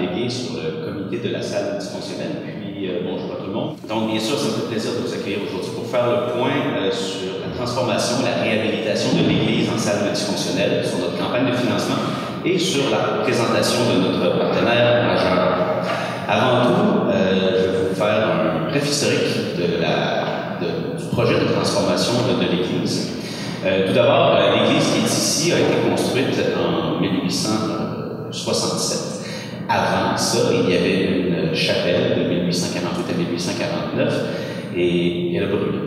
délégué sur le comité de la salle multifonctionnelle. Puis, bonjour à tout le monde. Donc, bien sûr, ça me fait plaisir de vous accueillir aujourd'hui pour faire le point sur la transformation, la réhabilitation de l'Église en salle multifonctionnelle, sur notre campagne de financement et sur la présentation de notre partenaire majeur. Avant tout, je vais vous faire un bref historique du projet de transformation de l'Église. Tout d'abord, l'Église qui est ici a été construite en 1867. Avant ça, il y avait une chapelle de 1848 à 1849 et elle a brûlé.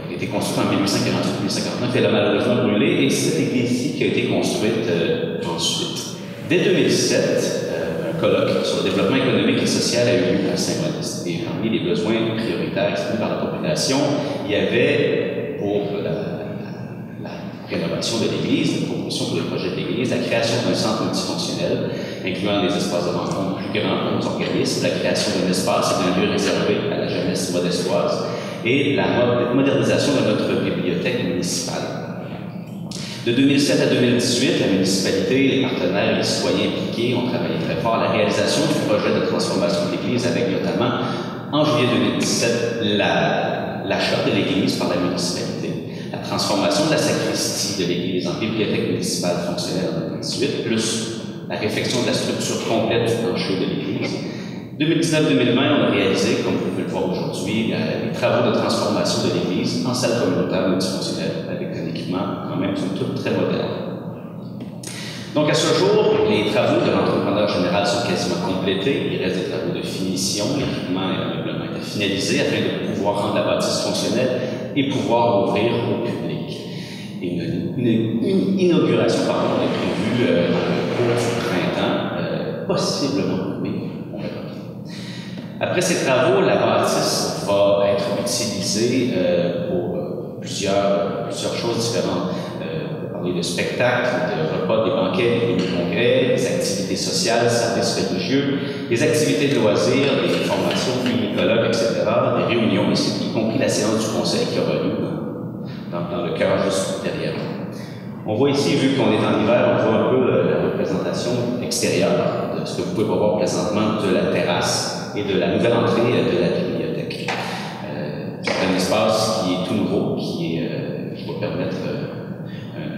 Elle a été construite en 1848-1849, elle a malheureusement brûlé et c'est cette église-ci qui a été construite ensuite. Dès 2007, un colloque sur le développement économique et social a eu lieu à Saint-Modeste. Et parmi les besoins prioritaires exprimés par la population, il y avait pour la rénovation de l'Église, la promotion pour les projets de l'Église, la création d'un centre multifonctionnel, incluant des espaces de rencontre plus grands pour nos organismes, la création d'un espace et d'un lieu réservé à la jeunesse modestoise, et la modernisation de notre bibliothèque municipale. De 2007 à 2018, la municipalité, les partenaires et les citoyens impliqués ont travaillé très fort à la réalisation du projet de transformation de l'Église, avec notamment, en juillet 2017, l'achat de l'Église par la municipalité, la transformation de la sacristie de l'Église en bibliothèque municipale fonctionnelle en 2018, plus la réfection de la structure complète du plancher de l'Église. 2019-2020, on a réalisé, comme vous pouvez le voir aujourd'hui, les travaux de transformation de l'Église en salle communautaire multifonctionnelle, avec un équipement quand même tout très moderne. Donc à ce jour, les travaux de l'entrepreneur général sont quasiment complétés. Il reste des travaux de finition, l'équipement et l'ameublement étaient finalisés afin de pouvoir rendre la bâtisse fonctionnelle et pouvoir ouvrir au public. Et une inauguration, pardon, est prévue dans le cours du printemps, possiblement, mais on verra bien. Après ces travaux, la bâtisse va être utilisée pour plusieurs choses différentes. On peut parler de spectacles, de repas, des banquets, des congrès, des activités sociales, des services religieux, des activités de loisirs, des formations, des colloques, etc., des réunions, y compris la séance du conseil qui aura lieu dans le cœur juste derrière. On voit ici, vu qu'on est en hiver, on voit un peu la représentation extérieure de ce que vous pouvez voir présentement de la terrasse et de la nouvelle entrée de la bibliothèque. C'est un espace qui est tout nouveau, qui va permettre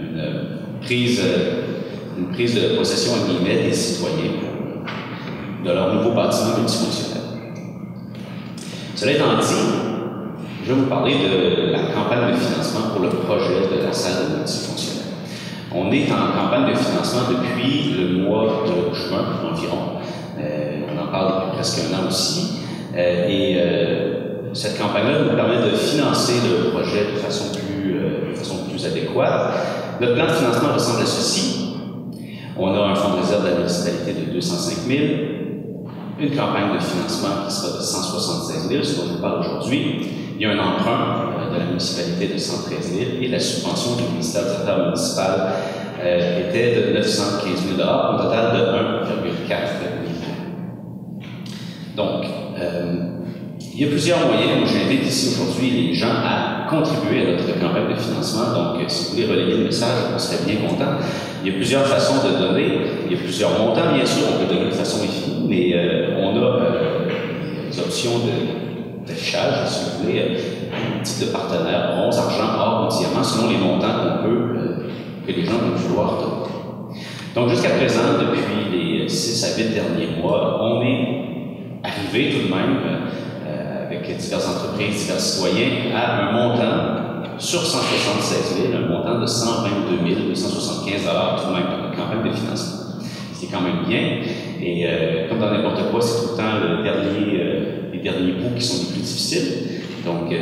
une prise de possession en guillemets des citoyens de leur nouveau bâtiment multifonctionnel. Cela étant dit, je vais vous parler de la campagne de financement pour le projet de la salle multifonctionnelle. On est en campagne de financement depuis le mois de juin environ. On en parle depuis presque un an aussi. Cette campagne-là nous permet de financer le projet de façon plus adéquate. Notre plan de financement ressemble à ceci. On a un fonds de réserve de la municipalité de 205 000, une campagne de financement qui sera de 176 000, ce dont je vous parle aujourd'hui. Il y a un emprunt de la municipalité de 113 000 et la subvention du ministère des Affaires municipales était de 915 000 $, au total de 1,4 million. Donc, il y a plusieurs moyens où j'invite ici aujourd'hui les gens à contribuer à notre campagne de financement. Donc, si vous voulez relayer le message, on serait bien content. Il y a plusieurs façons de donner. Il y a plusieurs montants, bien sûr. On peut donner de façon infinie, mais on a des options d'affichage, si vous voulez, un type de partenaire, bronze, argent, or ou diamant, selon les montants que les gens vont vouloir donner. Donc, jusqu'à présent, depuis les 6 à 8 derniers mois, on est arrivé tout de même avec diverses entreprises, divers citoyens, à un montant sur 176 000, un montant de 122 275 $ tout de même dans notre campagne de financement. C'est quand même bien. Et comme dans n'importe quoi, c'est tout le temps les derniers bouts qui sont les plus difficiles. Donc,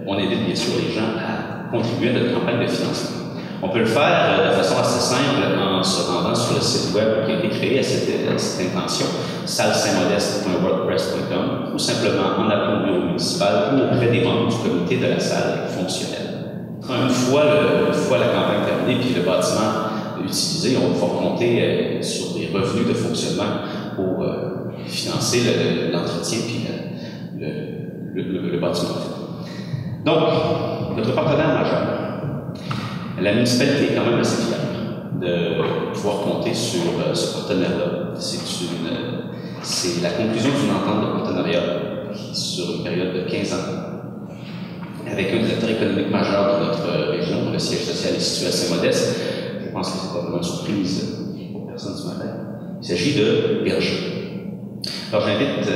on invite bien sûr les gens à contribuer à notre campagne de financement. On peut le faire de façon assez simple en se rendant sur le site web qui a été créé à cette intention, sallesaintmodeste.wordpress.com, ou simplement en appelant au bureau municipal ou auprès des membres du comité de la salle fonctionnelle. Une fois la campagne terminée puis le bâtiment utilisé, on va pouvoir compter sur des revenus de fonctionnement pour financer l'entretien puis le bâtiment. Donc, notre partenaire majeur, la municipalité est quand même assez fière de pouvoir compter sur ce partenaire-là. c'est la conclusion d'une entente de partenariat sur une période de 15 ans avec un directeur économique majeur de notre région. Le siège social est situé à Saint-Modeste. Je pense que c'est probablement une surprise pour personne ce matin. Il s'agit de Berger. Alors j'invite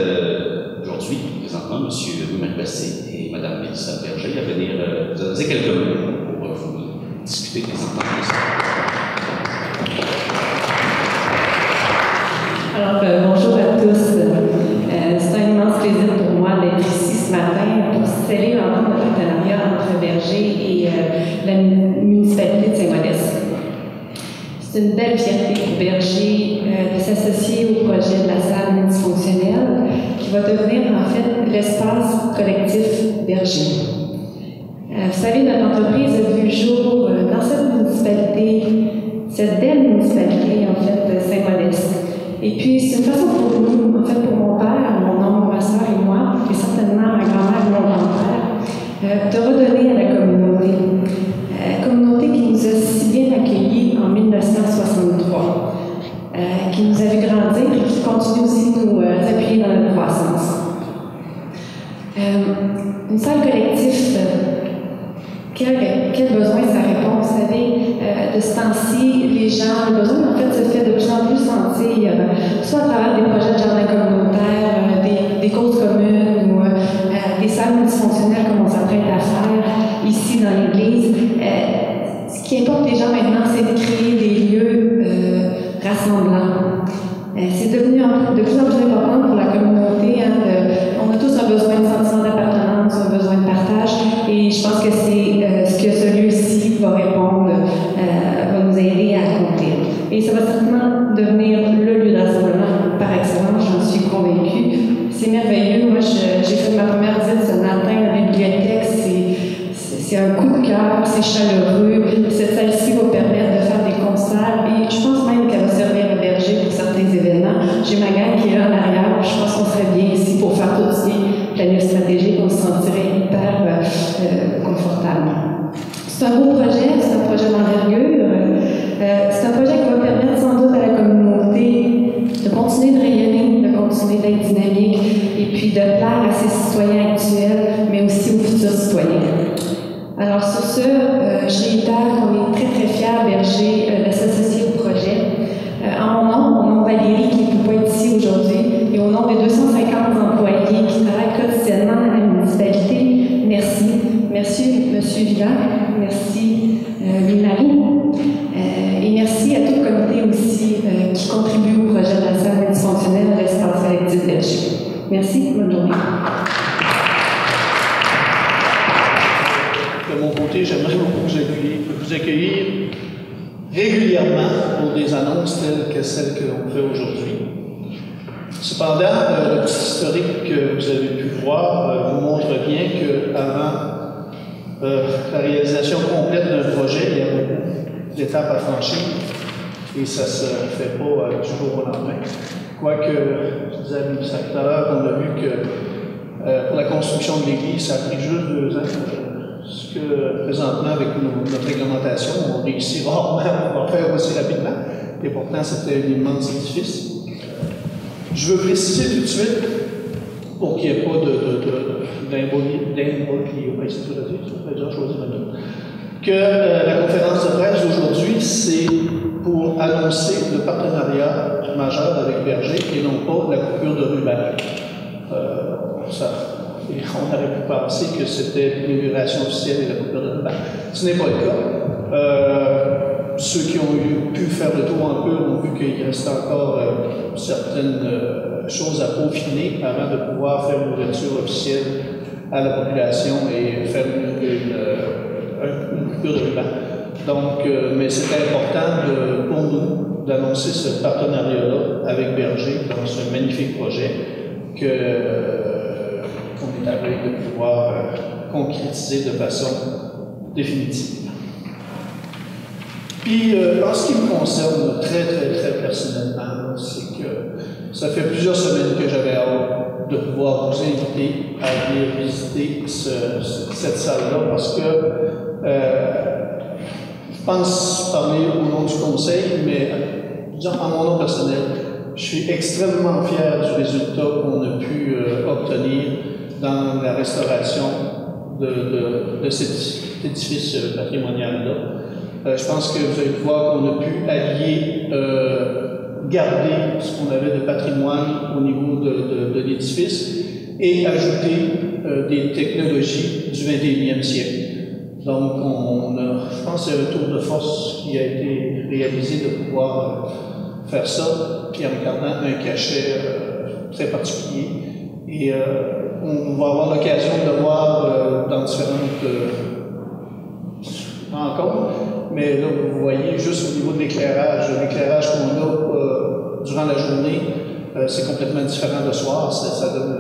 aujourd'hui, présentement, M. Louis-Marie Bastien et Mme Mélissa Berger à venir vous adresser quelques mots pour vous discuter des ententes. Alors, bonjour à tous. C'est un immense plaisir pour moi d'être ici ce matin pour sceller l'entente de partenariat entre Berger et la municipalité de Saint-Modeste. C'est une belle fierté pour Berger de s'associer au projet de la salle multifonctionnelle qui va devenir en fait l'espace collectif Berger. Vous savez, notre entreprise a vu le jour dans cette municipalité, cette belle municipalité en fait de Saint-Modeste. Et puis, c'est une façon pour nous, en fait, pour mon père, mon oncle, ma soeur et moi, et certainement ma grand-mère et mon grand-père, de redonner à la communauté. Communauté qui nous a si bien accueillis en 1963, qui nous a vu grandir et qui continue aussi de nous appuyer dans notre croissance. Une salle collective, quel besoin ça répond? Vous savez, de ce temps-ci, les gens, le besoin en fait se fait de plus en plus sentir, soit à travers des projets de jardin communautaire, des causes communes ou des salles multifonctionnelles comme on s'apprête à faire ici dans l'Église. Ce qui importe les gens maintenant, c'est de créer des lieux rassemblants. C'est devenu de plus en plus important pour la communauté. On a tous un besoin de sentiment d'appartenance, un besoin de partage, et je pense que c'est ce que ce lieu-ci va répondre, va nous aider à accomplir. Et ça va certainement devenir le lieu d'assemblement par excellence, j'en suis convaincue. C'est merveilleux. Moi, j'ai fait ma première visite ce matin à la bibliothèque. C'est un coup de cœur, c'est chaleureux. Cette salle-ci va permettre de faire des concerts et je pense même qu'elle va servir à Berger pour certains événements. J'ai ma gang qui est là en arrière. Je pense qu'on serait bien ici pour faire tout ce qui est planning stratégique. On se sentirait hyper confortable. C'est un beau projet, c'est un projet d'envergure. C'est un projet qui va permettre sans doute à la communauté de continuer de rayonner, de continuer d'être dynamique et puis de plaire à ses citoyens actuels, mais aussi aux futurs citoyens. Alors sur ce, chez ITER, on est très très fiers, Berger, de s'associer au projet. En mon nom, au nom de Valérie, qui ne peut pas être ici aujourd'hui, et au nom des 250 employés qui travaillent quotidiennement dans la municipalité, merci. Merci, M. Villard. Merci, Louis-Marie. Et merci à tout le comité aussi qui contribue au projet de la salle multifonctionnelle de l'espace collectif Berger. Merci, bonne journée. De mon côté, j'aimerais beaucoup vous accueillir régulièrement pour des annonces telles que celles que l'on fait aujourd'hui. Cependant, le petit historique que vous avez pu voir vous montre bien qu'avant la réalisation complète d'un projet, il y a beaucoup d'étapes à franchir et ça ne se fait pas du jour au lendemain. Quoique, je disais à Mélissa tout à l'heure, on a vu que pour la construction de l'église, ça a pris juste 2 ans. Ce que présentement, avec notre réglementation, on réussit rarement à en faire aussi rapidement. Et pourtant, c'était un immense édifice. Je veux préciser tout de suite, pour qu'il n'y ait pas que la conférence de presse d'aujourd'hui, c'est pour annoncer le partenariat majeur avec Berger et non pas la coupure de ruban. On aurait pu penser que c'était l'inauguration officielle et la coupure de ruban. Ce n'est pas le cas. Ceux qui ont pu faire le tour en pur ont vu qu'il reste encore certaines choses à peaufiner avant de pouvoir faire une ouverture officielle à la population et faire une coupure de ruban. Donc, mais c'était important pour nous d'annoncer ce partenariat-là avec Berger dans ce magnifique projet qu'on est à veille de pouvoir concrétiser de façon définitive. Puis, en ce qui me concerne très personnellement, c'est que ça fait plusieurs semaines que j'avais hâte de pouvoir vous inviter à venir visiter cette salle-là parce que je pense parler au nom du conseil, mais disons en mon nom personnel, Je suis extrêmement fier du résultat qu'on a pu obtenir dans la restauration de cet édifice patrimonial-là. Je pense que vous allez voir qu'on a pu allier, garder ce qu'on avait de patrimoine au niveau de l'édifice et ajouter des technologies du 21e siècle. Donc, je pense que c'est un tour de force qui a été réalisé de pouvoir faire ça, puis en gardant un cachet très particulier. Et on va avoir l'occasion de voir dans différentes rencontres, mais là, vous voyez, juste au niveau de l'éclairage qu'on a durant la journée, c'est complètement différent le soir, ça donne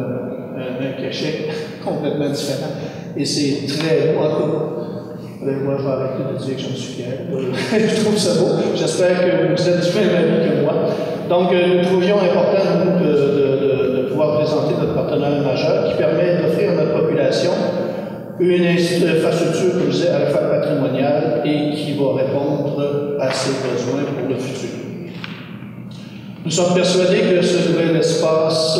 un cachet complètement différent. Et c'est très beau. Moi, je vais arrêter de dire que j'en suis fier. Je trouve ça beau. J'espère que vous êtes du même avis que moi. Donc, nous trouvions important, nous, de pouvoir présenter notre partenaire majeur qui permet d'offrir à notre population une infrastructure, comme je disais, à la fois patrimoniale et qui va répondre à ses besoins pour le futur. Nous sommes persuadés que ce nouvel espace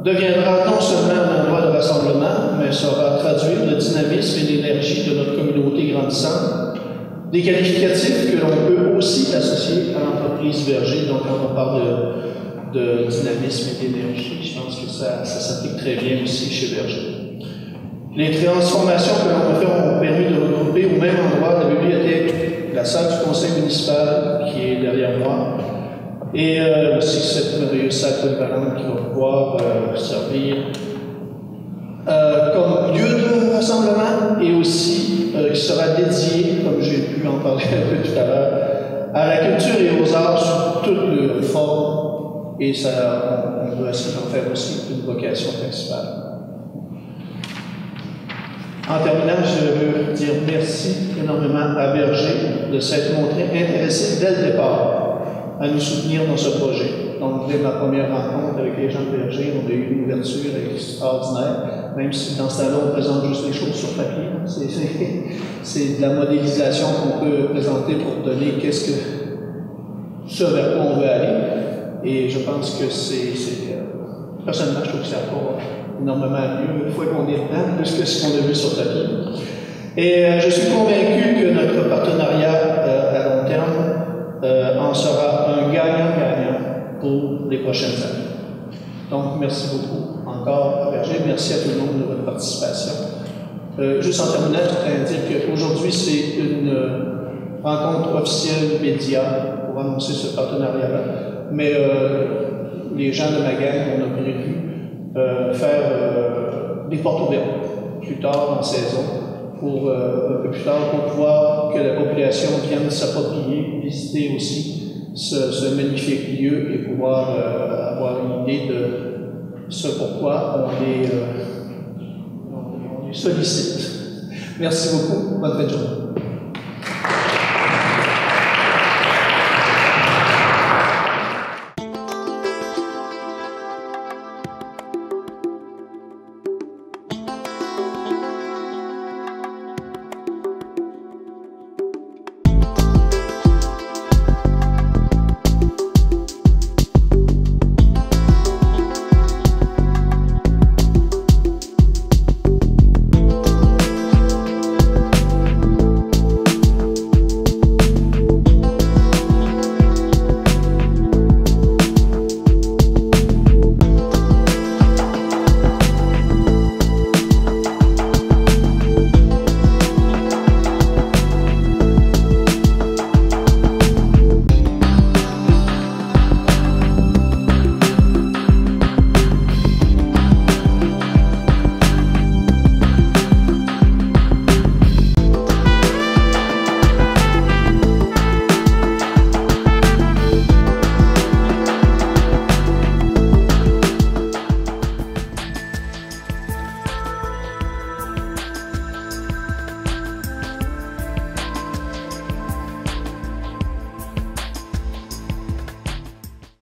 deviendra non seulement un endroit de rassemblement, mais saura traduire le dynamisme et l'énergie de notre communauté grandissante, des qualificatifs que l'on peut aussi associer à l'entreprise Berger. Donc, quand on parle de dynamisme et d'énergie, je pense que ça s'applique très bien aussi chez Berger. Les transformations que l'on a faites ont permis de regrouper au même endroit la bibliothèque, la salle du conseil municipal qui est derrière moi, et aussi cette merveilleuse salle polyvalente qui va pouvoir servir comme lieu de rassemblement et aussi qui sera dédié, comme j'ai pu en parler un peu tout à l'heure, à la culture et aux arts sous toutes leurs formes, et ça, on doit essayer d'en faire aussi une vocation principale. En terminant, je veux dire merci énormément à Berger de s'être montré intéressé dès le départ à nous soutenir dans ce projet. Donc, dès ma première rencontre avec les gens de Berger, on a eu une ouverture extraordinaire, même si dans ce temps-là, on présente juste les choses sur papier. C'est de la modélisation qu'on peut présenter pour donner ce vers quoi on veut aller. Et je pense que personnellement, je trouve que ça apporte énormément mieux une fois qu'on est dedans, plus que ce qu'on a vu sur papier. Et je suis convaincu que notre partenariat à long terme en sera un gagnant-gagnant pour les prochaines années. Donc, merci beaucoup encore à Berger. Merci à tout le monde de votre participation. Juste en terminant, je voudrais dire qu'aujourd'hui, c'est une rencontre officielle média pour annoncer ce partenariat-là. Mais les gens de ma gang, on a prévu faire des portes ouvertes plus tard en saison, un peu plus tard, pour pouvoir que la population vienne s'approprier, visiter aussi ce magnifique lieu et pouvoir avoir une idée de ce pourquoi on les sollicite. Merci beaucoup. Bonne fin de journée.